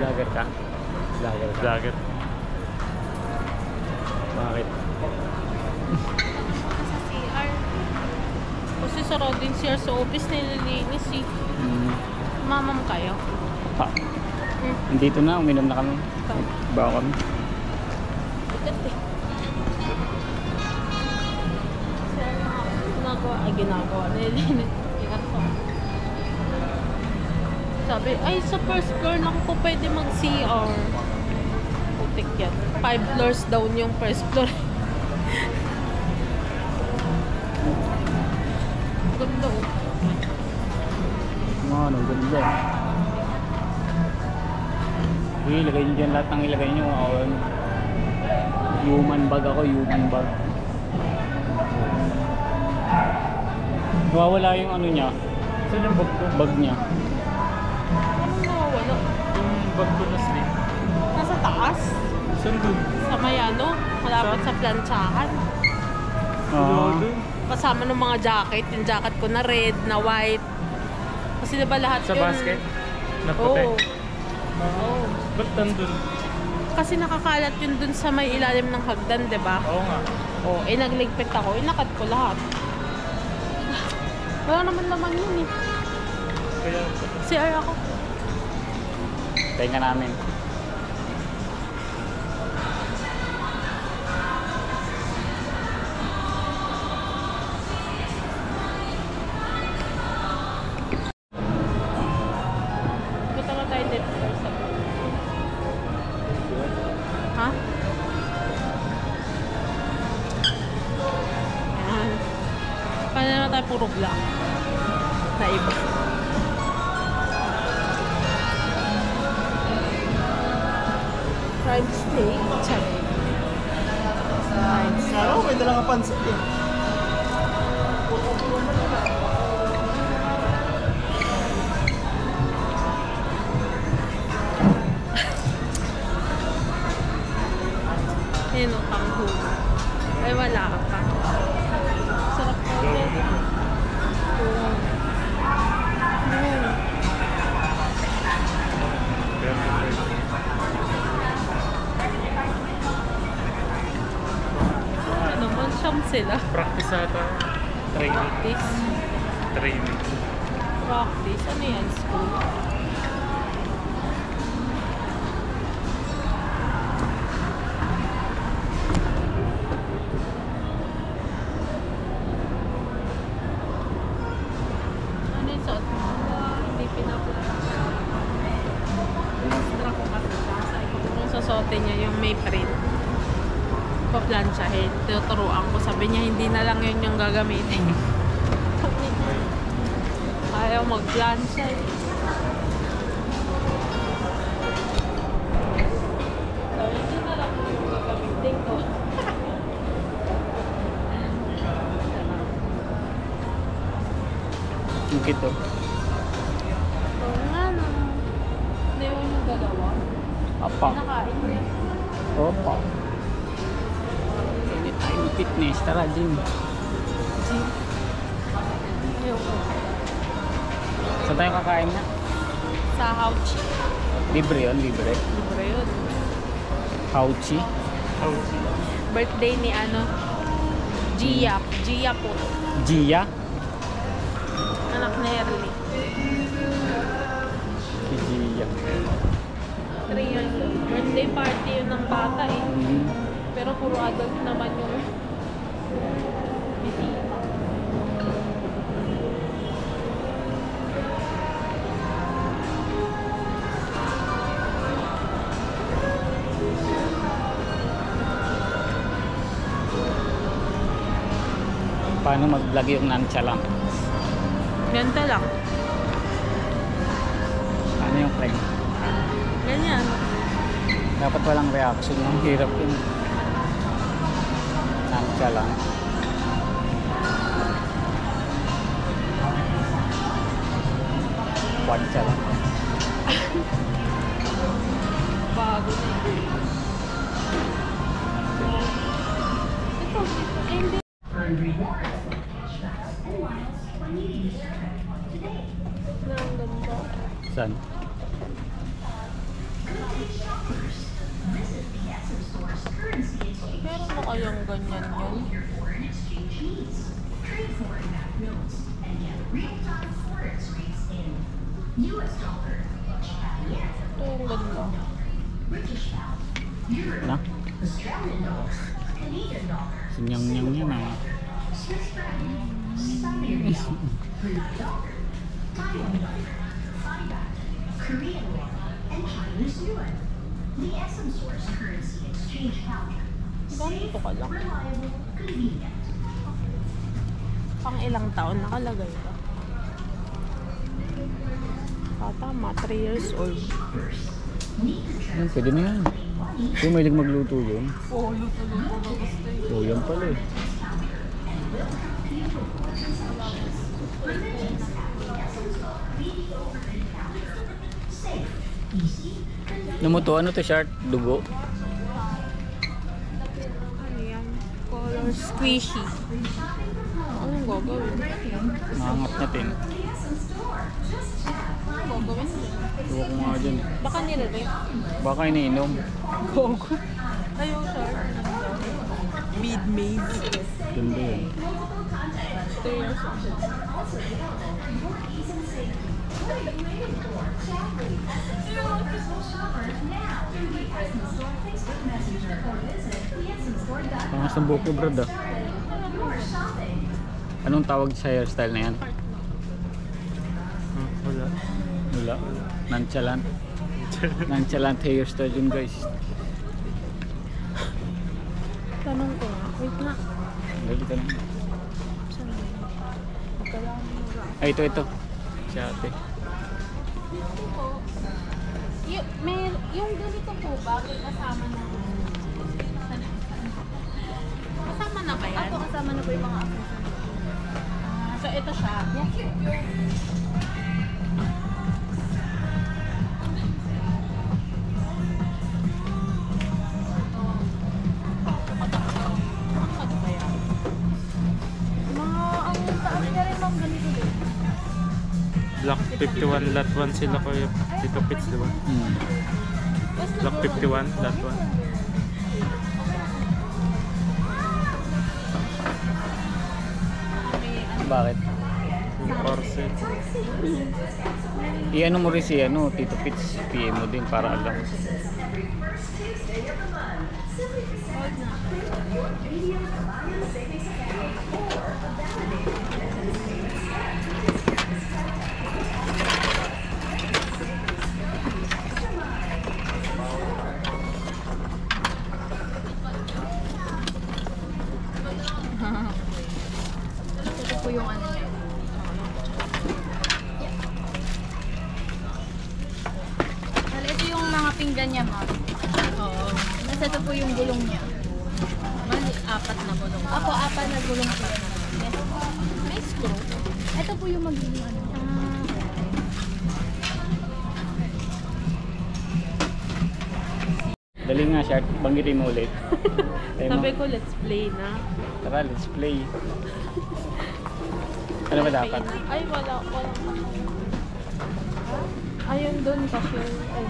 Vlogger ka? Vlogger ka? Vlogger. Bakit? Sa CR. Kasi sarado din CR sa office, nililinis eh. Mamam kayo? Ha? Dito na, uminom na kami. Bawa kami. Bigat eh. Ginagawa. Nililinis. Sabi, ay sa first floor lang po pwede mag-CR. Putik yan. 5 floors down yung first floor. Ganda oh. Ano, ganda. Ilagay nyo dyan lahat ng ilagay nyo. Human bag ako, human bag. Nawawala yung ano niya. Saan yung bag ko? Bag niya. Anong nawawala? Yung bag ko na sleep. Nasa taas? Saan doon? Sa may ano? Malapit sa plantsahan. Kasama ng mga jacket. Yung jacket ko na red, na white. Kasi diba lahat Sa yun? basket? Na puti? Oo. Ba't nandun? Kasi nakakalat yun dun sa may ilalim ng hagdan, diba? Oo nga. Oo. Eh, nagligpit ako. Inakat ko lahat. Wala naman laman yun eh. Kaya CR ako. Pahinga namin. Punta ka tayo dito first. Ha? Ayan. Paano naman tayo puro black? Na iba. Fried steak. Check. Fried steak. Ano? May dalang kapansin eh. Ayun o, panghulo. Ay, wala ka pa. Sarap po. Ano man, siyam sila. practice ata. Training. Practice. Training. Practice? Ano yan? School? Ano yung suot mo? Hindi pinapula. Extra ko kasi siya. Sabi ko kung susuotin niya yung may print. Paplansyahin. Tinuturuan ko. Sabi niya hindi na lang yun yung gagamitin. Ayaw mag-plansya eh. Sabi niya na lang yung gagamitin ko. Yung kito. Oo nga no. Hindi mo yung dalawa. Apa. Nakain niya. Opa. Anytime fitness. Tara, gym. Gym. Ayoko. Saan tayo kakain na? Sa Hauchi. Libre yun, libre. Libre yun. Hauchi. Birthday ni ano? Gia. Gia po. Gia. Anak ni Erly. Si Gia. 3 years old. Birthday party yun ng bata eh. Pero puro adult naman yung bisita. Paano mag-vlog yung nantsa lang? Ganda lang. Paano yung prank? Ganyan. Dapat walang reaction. Ang hirap yun. Nantsa lang. Pantsa lang. Bago na. Ito. Hindi. Ang ganda. Saan? ganyan yun. Ito yung ganda. Na? Sinyang-nyang yan ah. Korean won and Chinese yuan. The SM Source currency exchange counter. Ganito ka lang. Reliable, convenient. Pang ilang taon nakalagay ka? Tama, 3 years old. Yan, pwede na yan. Kung mahilig magluto yun. Oo, luto-luto na gusto yun. So yan pala eh. Namuto, ano to short? Dugo? Ano yan? Color squishy. Anong gagawin? Maangat natin. Anong gagawin dyan? Dugo ko nga dyan eh. Baka nire-rate. Baka iniinom. Gogo. Ayaw, sir. Bead maids. Ganda yan. 3 years old. Parang sambuko brad ah. Anong tawag sa hairstyle na yan? Wala. Wala. Nonchalant. Nonchalant hairstyle yun guys. Tanong ko nga. Wait nga. Dali ka lang. Saan ba yun? Magkailangan mo ba? Ay, ito. Si ate. Yung ganito po ba? Kasama na. Kasama na ba yan? Ako kasama na po yung mga accessories. So, ito siya. Ano ba yan? Ang taas niya rin ma'am, ganito din. Block 51, lot 1 sila Kuya Tito Pits, di ba? Block 51, lot 1. Bakit? Yung parcel. I-ano mo rin si Tito Pits. PM mo din para alam. Ito po yung ano niya. Well, ito yung mga pinggan niya ma'am. Oo. Nasa ito po yung gulong niya. Mali, 4 na gulong. Ako, 4 na gulong po yan. Yes. May screw. Ito po yung magiging ano. Dali nga short. Banggitin mo ulit. Tayo mo. Sabi ko, let's play na. Tara, let's play. Ano ba dapat? Ay, wala. Ayun doon kasi. Ay.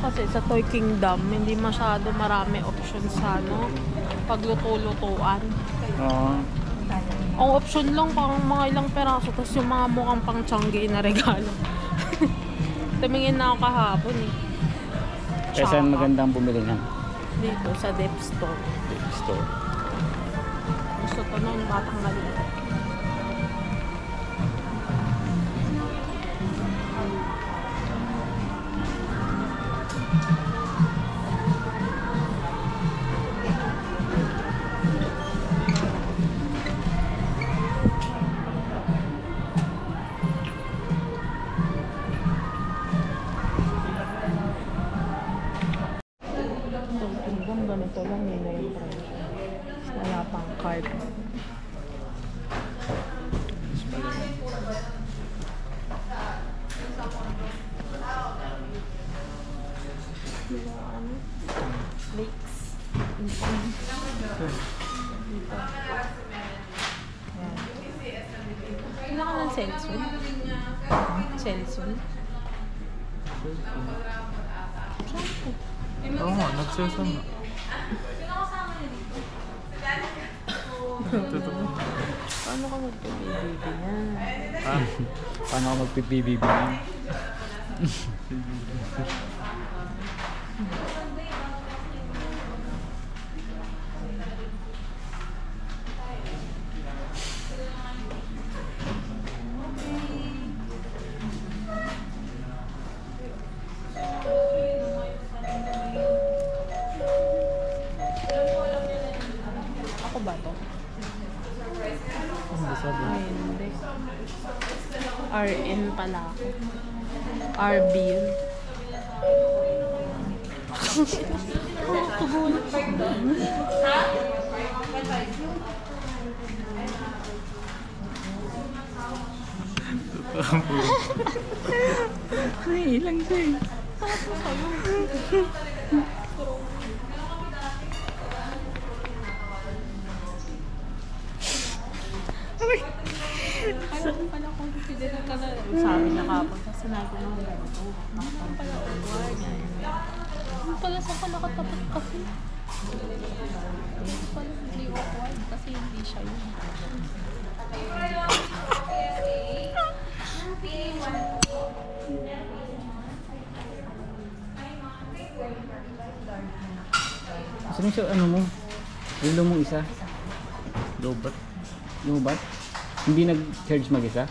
Kasi sa Toy Kingdom, hindi masyado marami options sa pagluto-lutuan. Oo. Ang option lang parang mga ilang peraso, tapos yung mga mukhang pang Changi na regalo. Tumingin na ako kahapon eh. Kaya saan magandang bumili niyan? Dito sa Dep Store. Store. Gusto ko nung batang maliit. Itong ganito lang yun na yung price. Wala pang card. Selsun. Selsun. Oo nga, nagsasama. Totoo. Paano ka magpapibigyan yan? Ah, Paano ka magpipibibi niyan? Ako ba to? ano sabi? Ay, hindi. RN pala ako. RB yun. Ay, ilang siya eh. Pala confident ka na. Sabi na kapag sinabi ko ng ganito. Nakapang pala award. Pala sa ka nakatapat kasi. Pala hindi award kasi hindi siya yun. Saan siya ano mo? Rilo mo isa? Lobat. Lubat? Hindi nag-charge mag-isa?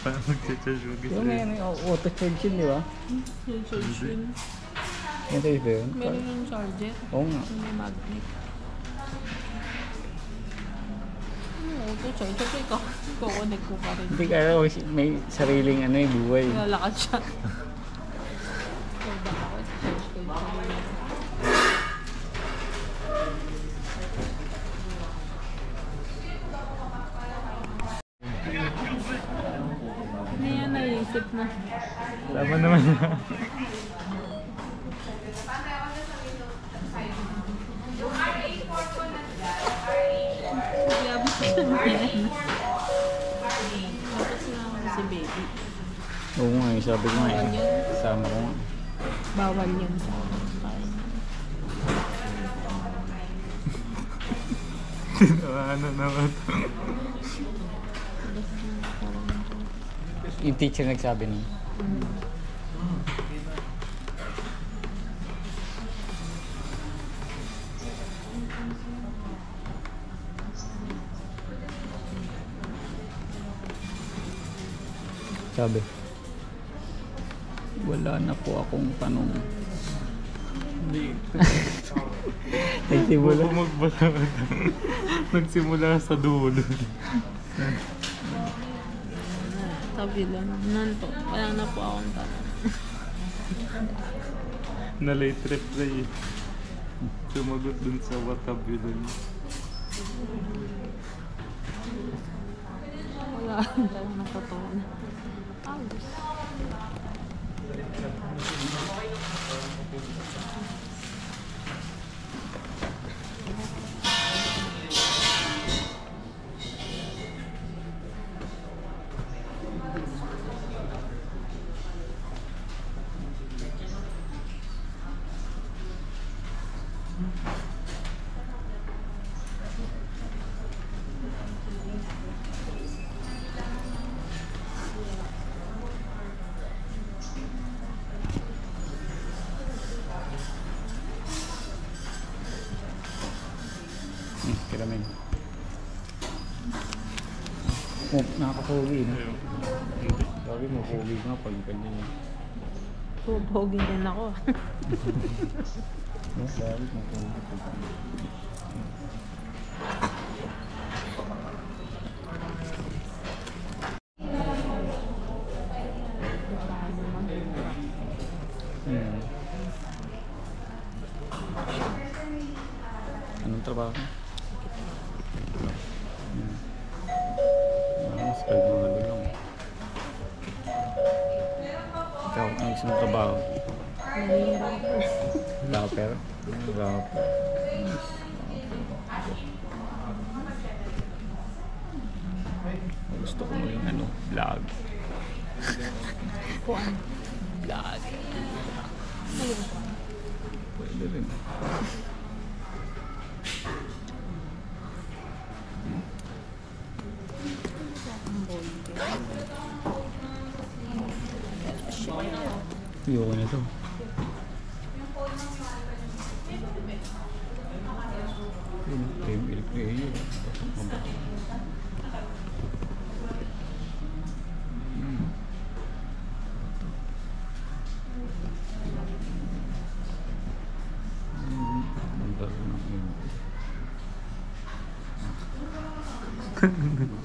Paano mag-charge mo Yung may ano, auto-charge yun, di ba? Yung charge yun. Yan tayo ba yun? Meron yung charger. Oo nga. Yung may magnet. Auto-charge. Siyempre ikaw. Kukonek ko pa rin. Hindi ka alam, may sariling ano eh, buhay. Lalakad siya. So, baka ako, charge ko yung sarili. Hindi yan naisip na. Tama naman na. Grabe siya yan. Tapos na ako si baby. Oo nga, eh, sabi ko nga Bawal eh. yun. Kasama ko nga. Bawal yun sa kain. Ano naman to? Yung teacher nagsabi nun. Sabi, wala na po akong tanong. Hindi. Nagsimula. Magbasa. Nagsimula sa dulo. Sabi lang, nanto, wala na po akong tanong. Na late reply eh. Sumagot dun sa vocabulary. Wala akong tanong na totoo na. Ayos. Kiramin. Oh, nakakapogi no? Sabi mo, pogi nga pag ganyan. Pogi din ako. No, sabi mo, pogi. Anong trabaho? Mas kahit mga lulong. Ikaw, ang gusto mong trabaho? Rapper? Rapper. gusto ko yung ano, vlog. Kuan. Vlog. Pwede rin. Ayoko na to. Player.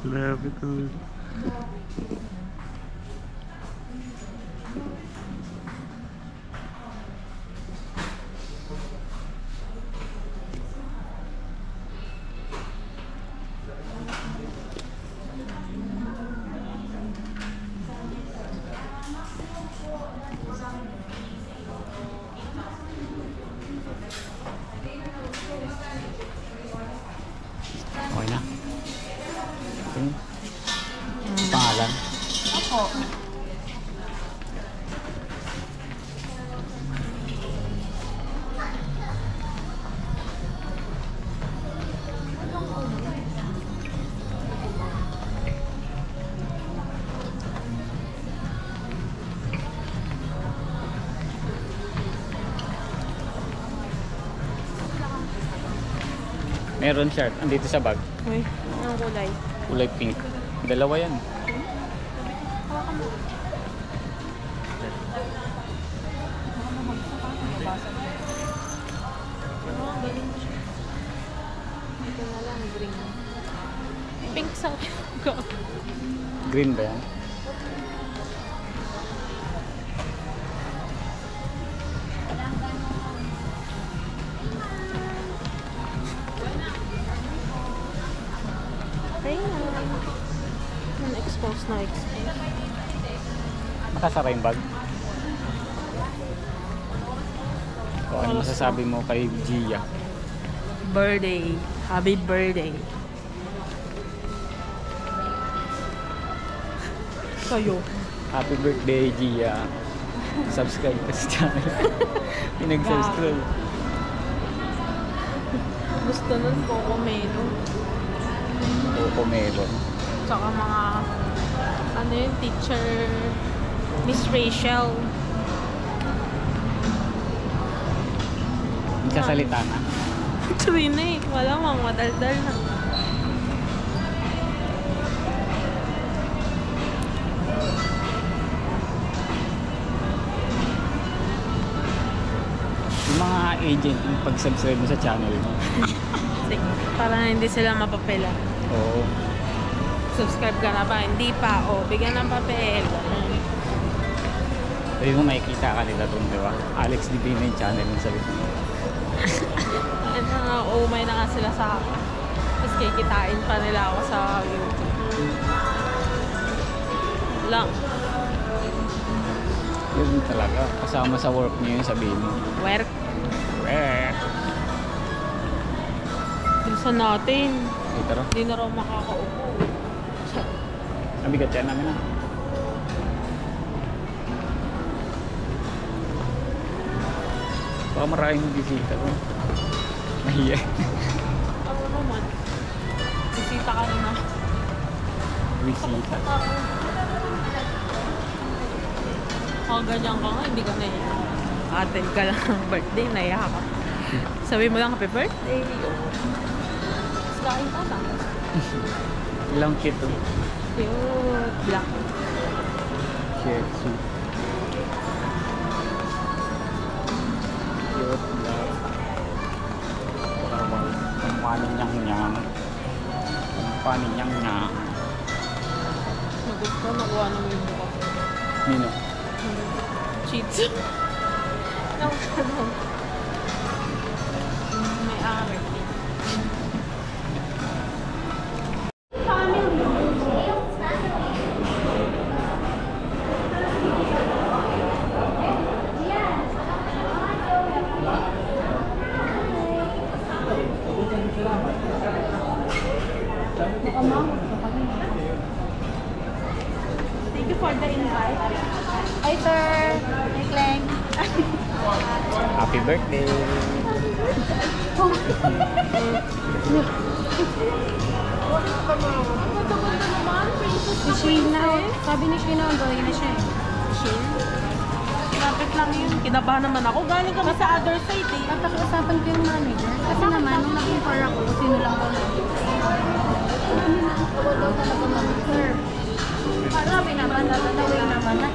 Love it all. Okay na. Pangalan? Ako. Meron shirt. Andito sa bag. Uy, anong kulay? Kulay pink. Dalawa yan. Ito na lang, green. Pink sa ko. Green ba yan? Okay na. Expose na expose. Nakasara yung bag. O ano masasabi mo kay Gia? Birthday. Happy birthday. Kayo. Happy birthday, Gia. Subscribe ka sa channel. Pinag-subscribe. Gusto nun Coco Melon. Coco Melon. Tsaka mga ano yun, teacher Miss Rachel. Nagsasalita na. Actually na eh. Wala mang madaldal na. Yung mga agent yung pag-subscribe mo sa channel mo. Sige, para hindi sila mapapela. Oo. Subscribe ka na ba? Hindi pa. O, bigyan ng papel. Pwede mo makikita ka nila doon, di ba? Alex Divina yung channel yung sabi mo. Ano, umay na nga sila sa akin. Tapos kikitain pa nila ako sa YouTube. Lang. Yun talaga. Kasama sa work niyo yung sabihin mo. Work. Eh. Bilisan natin. Dito ro. Hindi na raw makakaupo. Nabigat yan namin na. Baka maraming bisita ko. Nahiya. Ano naman? Bisita ka na na. Bisita. Ganyan ka nga, hindi ka naiya. Attend ka lang ng birthday, naiya ka. Sabi mo lang happy birthday. Tapos kain ka lang. Ilang kit to. Cute. Black. Shih Tzu. Cute black. Ang panin niyang. Ang panin niyang. Nagot ka, nakuha na mo yung mukha. Nino? Cheats. Nakuha. May ari. you for the invite. Hi, sir. Hi, Cleng. Happy birthday! Ganda-ganda naman, princess Si na Sheena. princess. Sabi ni Sheena, ang gawin na siya eh. Chill. Lapit lang yun. Kinabahan naman ako. Galing kami sa other side eh. Papakiusapan ko yung manager. Kasi naman, nung nag-inquire ako, sino lang daw nag-inquire. Sabi na, ako daw talaga mag-serve. Sabi naman, tatawin naman na